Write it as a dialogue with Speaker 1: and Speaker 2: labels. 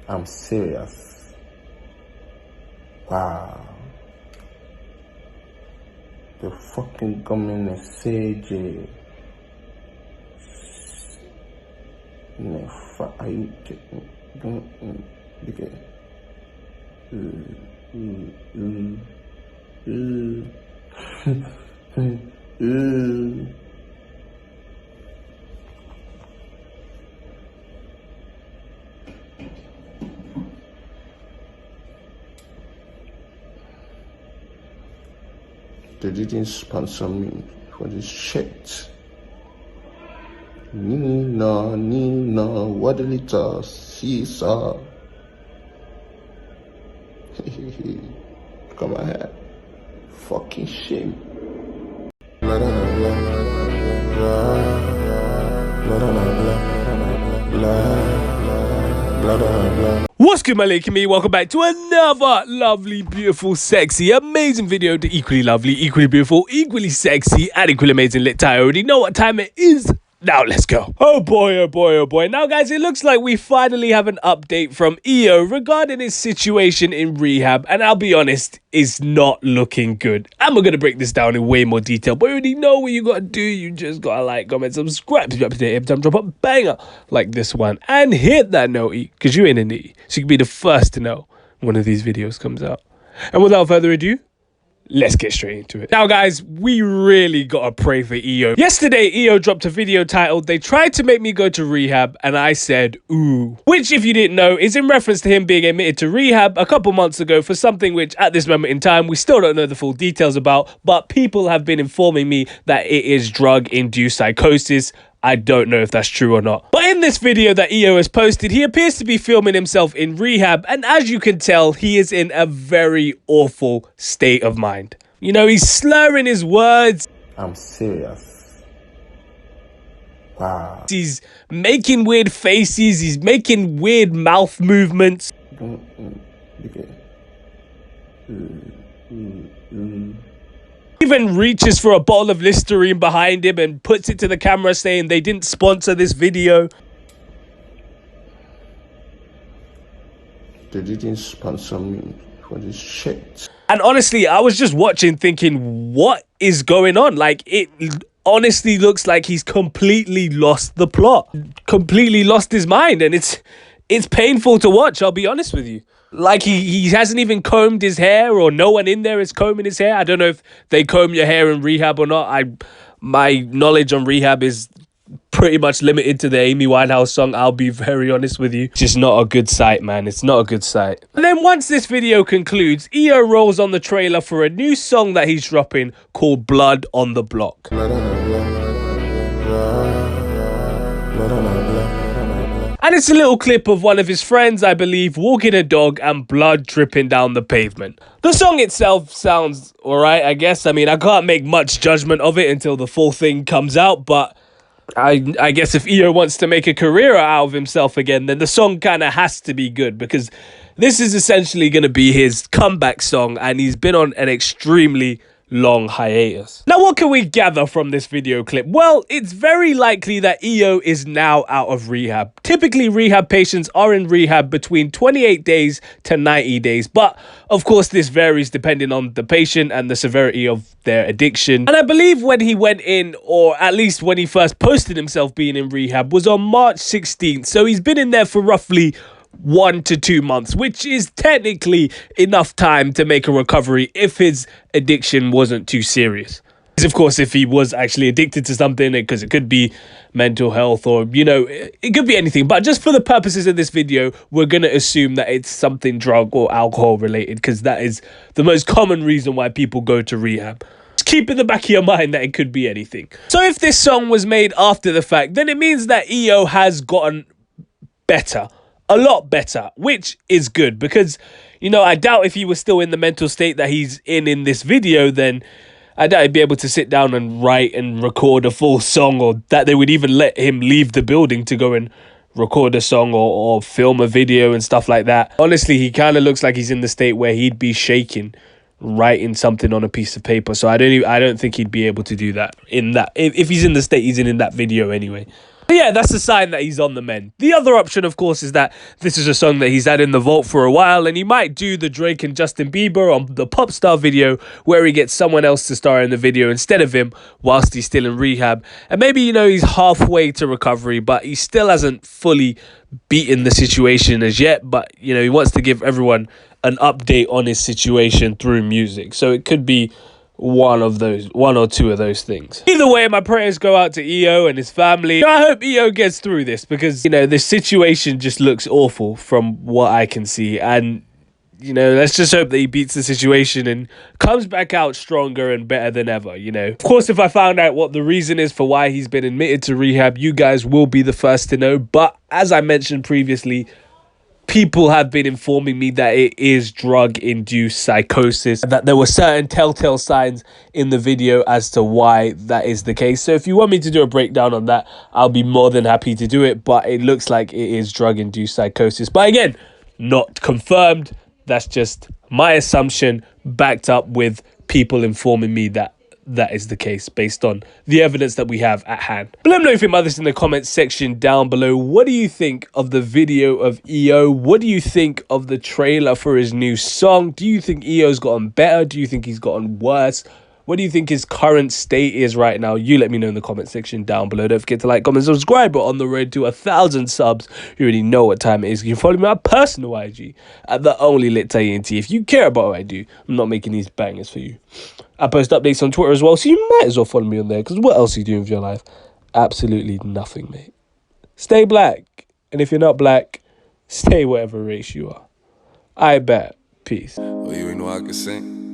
Speaker 1: I'm serious. Wow. The fucking government is CJ. No, fuck, are you kidding? Okay. They didn't sponsor me for this shit. Nina, what did it Caesar? Come on here. Fucking shame. Blah, blah, blah, blah, blah.
Speaker 2: What's good, my lake and me? Welcome back to another lovely, beautiful, sexy, amazing video to equally lovely, equally beautiful, equally sexy, and equally amazing lit tie. I already know what time it is. Now let's go. Oh boy, oh boy, oh boy. Now guys, it looks like we finally have an update from EO regarding his situation in rehab, and I'll be honest, it's not looking good. And we're going to break this down in way more detail, but you already know what you got to do. You just got to like, comment, subscribe, every time drop a banger like this one, and hit that noty, because you're in a knee, so you can be the first to know when one of these videos comes out. And without further ado, let's get straight into it. Now guys, we really gotta pray for EO. Yesterday, EO dropped a video titled, "They tried to make me go to rehab and I said, ooh." Which, if you didn't know, is in reference to him being admitted to rehab a couple months ago for something which at this moment in time, we still don't know the full details about, but people have been informing me that it is drug-induced psychosis. I don't know if that's true or not. But in this video that EO has posted, he appears to be filming himself in rehab, and as you can tell, he is in a very awful state of mind. You know, he's slurring his words.
Speaker 1: I'm serious. Wow.
Speaker 2: He's making weird faces, he's making weird mouth movements.
Speaker 1: Okay.
Speaker 2: Even reaches for a bottle of Listerine behind him and puts it to the camera saying they didn't sponsor this video.
Speaker 1: They didn't sponsor me for this shit.
Speaker 2: And honestly, I was just watching thinking, what is going on? Like, it honestly looks like he's completely lost the plot, completely lost his mind, and it's painful to watch, I'll be honest with you. Like, he hasn't even combed his hair, or no one in there is combing his hair. I don't know if they comb your hair in rehab or not. My knowledge on rehab is pretty much limited to the Amy Winehouse song, I'll be very honest with you. It's just not a good sight, man. It's not a good sight. And then once this video concludes, EO rolls on the trailer for a new song that he's dropping called Blood on the Block. And it's a little clip of one of his friends, I believe, walking a dog and blood dripping down the pavement. The song itself sounds alright, I guess. I mean, I can't make much judgment of it until the full thing comes out, but I guess if EO wants to make a career out of himself again, then the song kind of has to be good, because this is essentially going to be his comeback song, and he's been on an extremely long hiatus. Now, what can we gather from this video clip? Well, it's very likely that EO is now out of rehab. Typically, rehab patients are in rehab between 28 days to 90 days, but of course this varies depending on the patient and the severity of their addiction. And I believe when he went in, or at least when he first posted himself being in rehab, was on March 16th, so he's been in there for roughly 1 to 2 months, which is technically enough time to make a recovery if his addiction wasn't too serious. Of course, if he was actually addicted to something, because it could be mental health, or, you know, it could be anything. But just for the purposes of this video, we're going to assume that it's something drug or alcohol related, because that is the most common reason why people go to rehab. Just keep in the back of your mind that it could be anything. So if this song was made after the fact, then it means that EO has gotten better. A lot better, which is good, because, you know, I doubt if he was still in the mental state that he's in this video, then I doubt he'd be able to sit down and write and record a full song, or that they would even let him leave the building to go and record a song or film a video and stuff like that. Honestly, he kind of looks like he's in the state where he'd be shaking writing something on a piece of paper, so I don't think he'd be able to do that if he's in the state he's in that video anyway. But yeah, that's a sign that he's on the mend. The other option, of course, is that this is a song that he's had in the vault for a while, and he might do the Drake and Justin Bieber on the pop star video where he gets someone else to star in the video instead of him whilst he's still in rehab. And maybe, you know, he's halfway to recovery, but he still hasn't fully beaten the situation as yet. But, you know, he wants to give everyone an update on his situation through music. So it could be one or two of those things. Either way, my prayers go out to EO and his family. I hope EO gets through this because, you know, this situation just looks awful from what I can see. And, you know, let's just hope that he beats the situation and comes back out stronger and better than ever, you know. Of course, if I found out what the reason is for why he's been admitted to rehab, you guys will be the first to know. But as I mentioned previously, people have been informing me that it is drug-induced psychosis, and that there were certain telltale signs in the video as to why that is the case. So if you want me to do a breakdown on that, I'll be more than happy to do it, but it looks like it is drug-induced psychosis. But again, not confirmed. That's just my assumption, backed up with people informing me that that is the case based on the evidence that we have at hand. But let me know if you think about this in the comments section down below. What do you think of the video of EO? What do you think of the trailer for his new song? Do you think EO's gotten better? Do you think he's gotten worse? What do you think his current state is right now? You let me know in the comment section down below. Don't forget to like, comment, subscribe. We're on the road to 1,000 subs. You already know what time it is. You can follow me on my personal IG at the only LiTTyENT. If you care about what I do, I'm not making these bangers for you. I post updates on Twitter as well, so you might as well follow me on there, because what else are you doing with your life? Absolutely nothing, mate. Stay black. And if you're not black, stay whatever race you are. I bet. Peace.
Speaker 3: Well, you ain't know I could sing.